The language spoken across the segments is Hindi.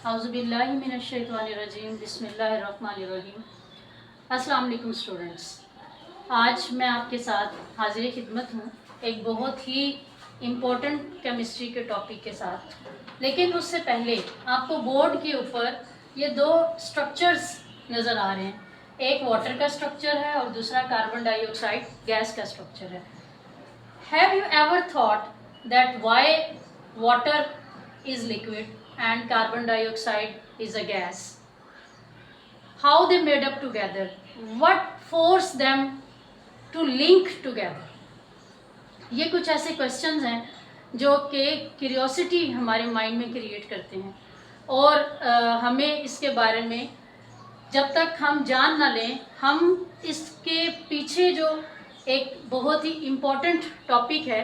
औज़ुबिल्लाहिमिनश्शैतानिर्रजीम बिस्मिल्लाहिर्रहमानिर्रहीम। अस्सलाम वालेकुम स्टूडेंट्स। आज मैं आपके साथ हाजिर खिदमत हूँ एक बहुत ही इम्पोर्टेंट केमिस्ट्री के टॉपिक के साथ। लेकिन उससे पहले आपको बोर्ड के ऊपर ये दो स्ट्रक्चर्स नज़र आ रहे हैं, एक वाटर का स्ट्रक्चर है और दूसरा कार्बन डाइऑक्साइड गैस का स्ट्रक्चर है। Have you ever thought that why water is liquid and carbon dioxide is a gas? How they made up together? What forced them to link together? ये कुछ ऐसे क्वेश्चंस हैं जो कि क्यूरियोसिटी हमारे माइंड में क्रिएट करते हैं और हमें इसके बारे में जब तक हम जान ना लें, हम इसके पीछे जो एक बहुत ही इम्पोर्टेंट टॉपिक है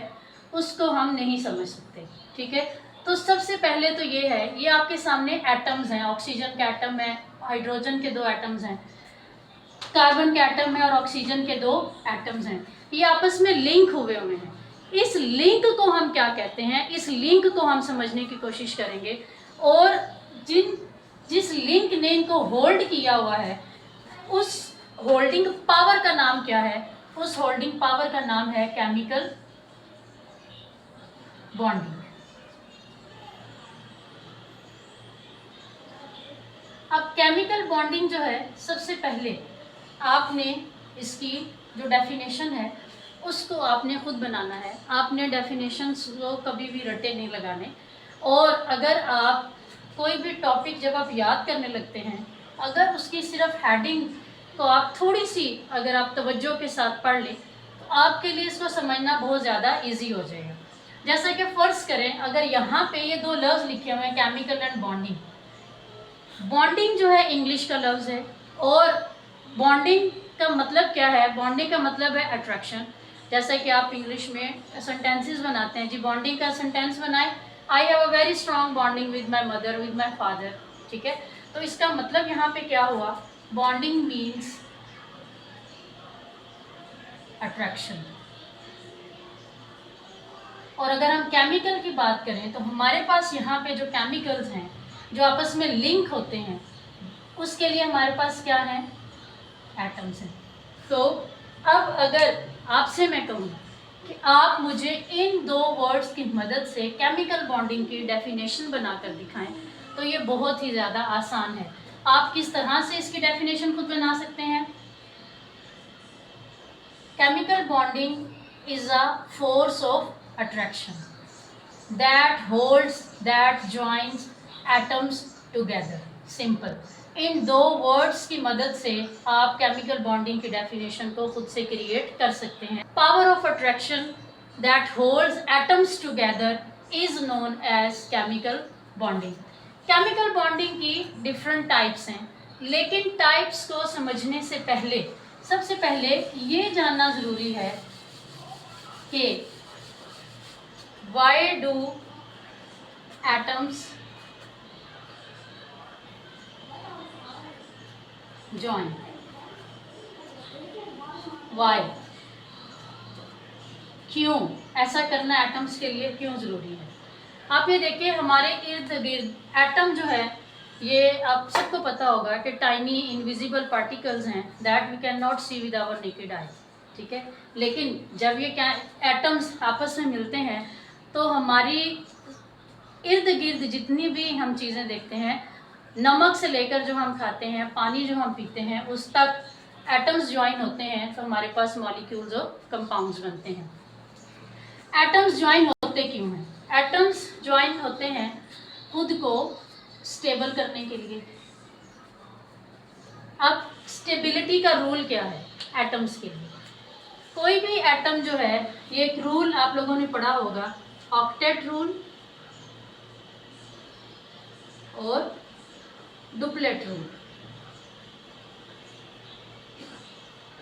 उसको हम नहीं समझ सकते। ठीक है, तो सबसे पहले तो ये है, ये आपके सामने एटम्स हैं, ऑक्सीजन का एटम है, हाइड्रोजन के दो एटम्स हैं, कार्बन के एटम है और ऑक्सीजन के दो एटम्स हैं। ये आपस में लिंक हुए हैं। इस लिंक को हम क्या कहते हैं, इस लिंक को हम समझने की कोशिश करेंगे और जिस लिंक ने इनको होल्ड किया हुआ है उस होल्डिंग पावर का नाम क्या है? उस होल्डिंग पावर का नाम है केमिकल बॉन्डिंग। अब केमिकल बॉन्डिंग जो है, सबसे पहले आपने इसकी जो डेफिनेशन है उसको आपने खुद बनाना है। आपने डेफिनेशंस को कभी भी रटे नहीं लगाने। और अगर आप कोई भी टॉपिक जब आप याद करने लगते हैं, अगर उसकी सिर्फ हेडिंग को आप थोड़ी सी अगर आप तवज्जो के साथ पढ़ लें तो आपके लिए इसको समझना बहुत ज़्यादा इजी हो जाएगा। जैसा कि फ़र्ज़ करें, अगर यहाँ पे ये दो लफ्ज़ लिखे हुए हैं, केमिकल एंड बॉन्डिंग। बॉन्डिंग जो है इंग्लिश का लफ्ज़ है और बॉन्डिंग का मतलब क्या है? बॉन्डिंग का मतलब है अट्रैक्शन। जैसा कि आप इंग्लिश में सेंटेंसेस बनाते हैं, जी बॉन्डिंग का सेंटेंस बनाए, I have a very strong bonding with my mother, with my father. ठीक है, तो इसका मतलब यहाँ पे क्या हुआ? Bonding means attraction. और अगर हम केमिकल की बात करें तो हमारे पास यहाँ पे जो केमिकल्स हैं जो आपस में लिंक होते हैं, उसके लिए हमारे पास क्या है? एटम्स हैं। तो अब अगर आपसे मैं कहूँ कि आप मुझे इन दो वर्ड्स की मदद से केमिकल बॉन्डिंग की डेफिनेशन बनाकर दिखाएं, तो ये बहुत ही ज़्यादा आसान है। आप किस तरह से इसकी डेफिनेशन खुद बना सकते हैं? Chemical bonding is a force of attraction that holds, that joins atoms together. Simple. इन दो वर्ड्स की मदद से आप केमिकल बॉन्डिंग की डेफिनेशन को खुद से क्रिएट कर सकते हैं। Power of attraction that holds atoms together is known as chemical bonding. Chemical bonding की डिफरेंट टाइप्स हैं, लेकिन टाइप्स को समझने से पहले सबसे पहले ये जानना ज़रूरी है कि why do atoms join? Why? क्यों ऐसा करना एटम्स के लिए क्यों ज़रूरी है? आप ये देखिए, हमारे इर्द गिर्द एटम जो है, ये आप सबको पता होगा कि टाइनी इनविजिबल पार्टिकल्स हैं that we can not see with our naked eye. ठीक है, लेकिन जब ये एटम्स आपस में मिलते हैं तो हमारी इर्द गिर्द जितनी भी हम चीज़ें देखते हैं, नमक से लेकर जो हम खाते हैं, पानी जो हम पीते हैं, उस तक एटम्स ज्वाइन होते हैं तो हमारे पास मॉलिक्यूल्स और कंपाउंड्स बनते हैं। एटम्स ज्वाइन होते क्यों हैं? एटम्स ज्वाइन होते हैं खुद को स्टेबल करने के लिए। अब स्टेबिलिटी का रूल क्या है एटम्स के लिए? कोई भी एटम जो है, ये एक रूल आप लोगों ने पढ़ा होगा, ऑक्टेट रूल और डुप्लेट रूल।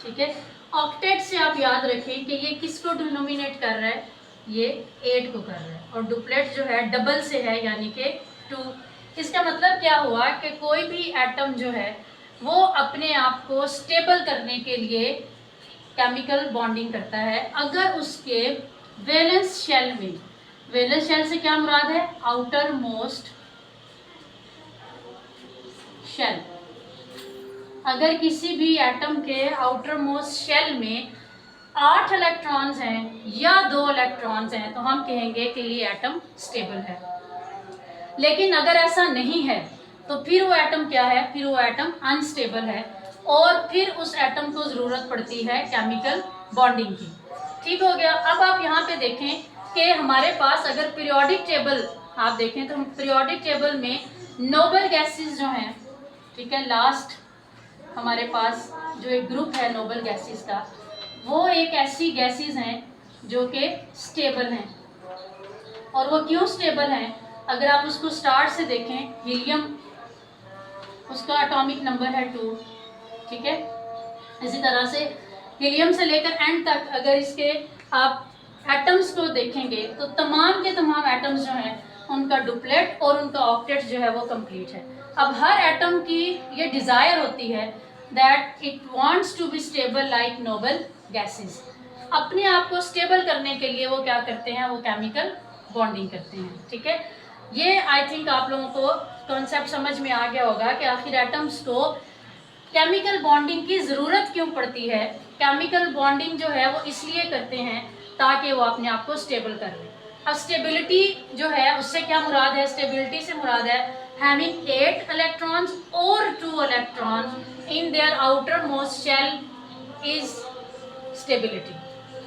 ठीक है, ऑक्टेट से आप याद रखें कि ये किसको डिनोमिनेट कर रहा है? ये 8 को कर रहा है। और डुप्लेट जो है डबल से है, यानी कि 2। इसका मतलब क्या हुआ कि कोई भी एटम जो है वो अपने आप को स्टेबल करने के लिए केमिकल बॉन्डिंग करता है अगर उसके वैलेंस शेल में, वैलेंस शेल से क्या मुराद है? आउटर मोस्ट शेल, अगर किसी भी एटम के आउटर मोस्ट शेल में 8 इलेक्ट्रॉन्स हैं या 2 इलेक्ट्रॉन्स हैं तो हम कहेंगे कि ये एटम स्टेबल है। लेकिन अगर ऐसा नहीं है तो फिर वो एटम क्या है, फिर वो एटम अनस्टेबल है और फिर उस एटम को ज़रूरत पड़ती है केमिकल बॉन्डिंग की। ठीक हो गया। अब आप यहाँ पे देखें कि हमारे पास अगर पीरियोडिक टेबल आप देखें तो पीरियोडिक टेबल में नोबल गैसेस जो हैं, ठीक है, लास्ट हमारे पास जो एक ग्रुप है नोबल गैसेस का, वो एक ऐसी गैसेस हैं जो कि स्टेबल हैं। और वो क्यों स्टेबल हैं, अगर आप उसको स्टार्ट से देखें, हीलियम उसका एटॉमिक नंबर है 2, ठीक है। इसी तरह से हीलियम से लेकर एंड तक अगर इसके आप एटम्स को देखेंगे तो तमाम के तमाम एटम्स जो हैं उनका डुप्लेट और उनका ऑक्टेट जो है वो कंप्लीट है। अब हर एटम की ये डिज़ायर होती है that it wants to be stable like noble gases. अपने आप को स्टेबल करने के लिए वो क्या करते हैं, वो केमिकल बॉन्डिंग करते हैं, ठीक है। ये आई थिंक आप लोगों को कॉन्सेप्ट समझ में आ गया होगा कि आखिर एटम्स को केमिकल बॉन्डिंग की ज़रूरत क्यों पड़ती है। केमिकल बॉन्डिंग जो है वो इसलिए करते हैं ताकि वो अपने आप को स्टेबल कर लें। अब स्टेबिलिटी जो है उससे क्या मुराद है, स्टेबिलिटी से मुराद है हैविंग 8 इलेक्ट्रॉन्स और 2 electrons in their outermost shell is stability,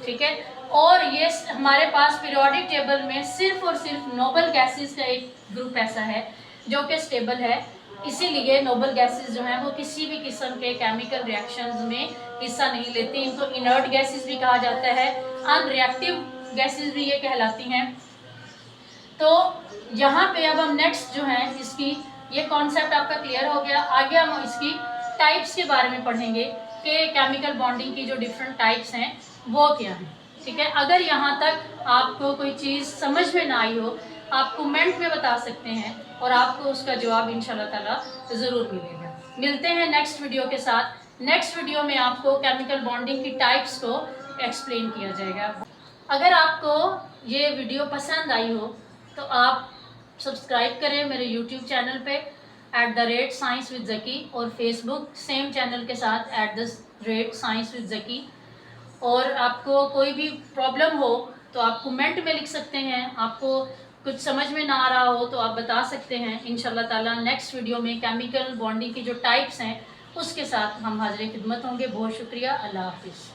ठीक है। और ये हमारे पास पीरियोडिक टेबल में सिर्फ और सिर्फ नोबल गैसेस का एक ग्रुप ऐसा है जो कि स्टेबल है। इसीलिए नोबल गैसेस जो हैं वो किसी भी किस्म के केमिकल रिएक्शंस में हिस्सा नहीं लेती। इनको इनर्ट गैसेस भी कहा जाता है, अनरिएक्टिव गैसेस भी ये कहलाती हैं। तो यहाँ पे अब हम नेक्स्ट जो है इसकी ये कॉन्सेप्ट आपका क्लियर हो गया। आगे हम इसकी टाइप्स के बारे में पढ़ेंगे कि केमिकल बॉन्डिंग की जो डिफरेंट टाइप्स हैं वो क्या हैं, ठीक है। अगर यहाँ तक आपको कोई चीज़ समझ में ना आई हो आप कमेंट में बता सकते हैं और आपको उसका जवाब इंशाल्लाह ताला ज़रूर मिलेगा। मिलते हैं नेक्स्ट वीडियो के साथ। नेक्स्ट वीडियो में आपको केमिकल बॉन्डिंग की टाइप्स को एक्सप्लेन किया जाएगा। अगर आपको ये वीडियो पसंद आई हो तो आप सब्सक्राइब करें मेरे यूट्यूब चैनल पे @Science with Zaki और फेसबुक सेम चैनल के साथ @Science with Zaki। और आपको कोई भी प्रॉब्लम हो तो आप कमेंट में लिख सकते हैं, आपको कुछ समझ में ना आ रहा हो तो आप बता सकते हैं। इंशाल्लाह ताला नेक्स्ट वीडियो में केमिकल बॉन्डिंग की जो टाइप्स हैं उसके साथ हम हाजिर खिदमत होंगे। बहुत शुक्रिया, अल्लाह हाफिज़।